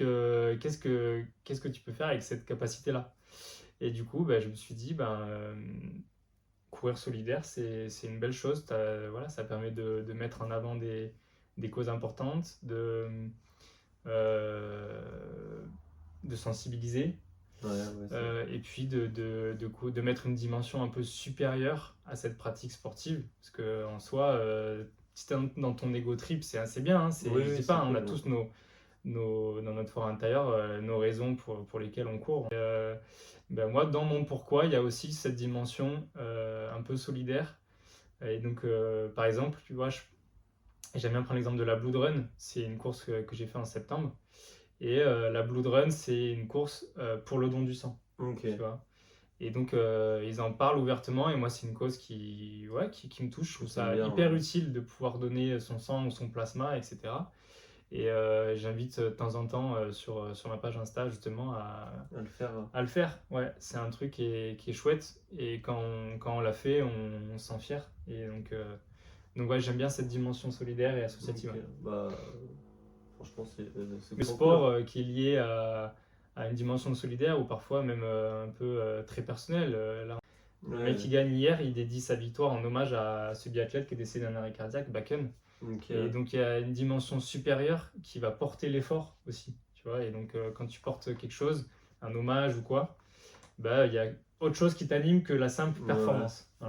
donc qu'est-ce que tu peux faire avec cette capacité-là? Et du coup, je me suis dit, courir solidaire, c'est une belle chose. Voilà, ça permet de mettre en avant des causes importantes, euh, de sensibiliser, Ouais, c'est... et puis de mettre une dimension un peu supérieure à cette pratique sportive. Parce qu'en soi, si t'es dans ton ego trip, c'est assez bien, hein, Oui, je oui, dis c'est pas, hein, on a cool. tous dans notre fort intérieur, nos raisons pour lesquelles on court. Moi, dans mon pourquoi, il y a aussi cette dimension un peu solidaire. Et donc, par exemple, tu vois, j'aime bien prendre l'exemple de la Blood Run. C'est une course que j'ai fait en septembre. Et la Blood Run, c'est une course pour le don du sang, Ok. tu vois. Et donc, ils en parlent ouvertement. Et moi, c'est une cause qui me touche. Je trouve T'aimes ça bien, hyper ouais. utile de pouvoir donner son sang ou son plasma, etc. Et j'invite de temps en temps sur ma page Insta justement À le faire. à le faire. Ouais, c'est un truc qui est chouette. Et quand on l'a fait, on se sent fier. Et donc ouais, j'aime bien cette dimension solidaire et associative. Ok. Ouais. Bah, franchement, c'est Le trop cool, sport hein. qui est lié à une dimension solidaire ou parfois même un peu très personnelle. Là, le mec Ouais. qui gagne hier, il dédie sa victoire en hommage à ce biathlète qui est décédé d'un arrêt cardiaque, Bakken. Ok, Et ouais. donc il y a une dimension supérieure qui va porter l'effort aussi, tu vois. Et donc quand tu portes quelque chose, un hommage ou quoi, il y a autre chose qui t'anime que la simple Ouais. performance. Voilà.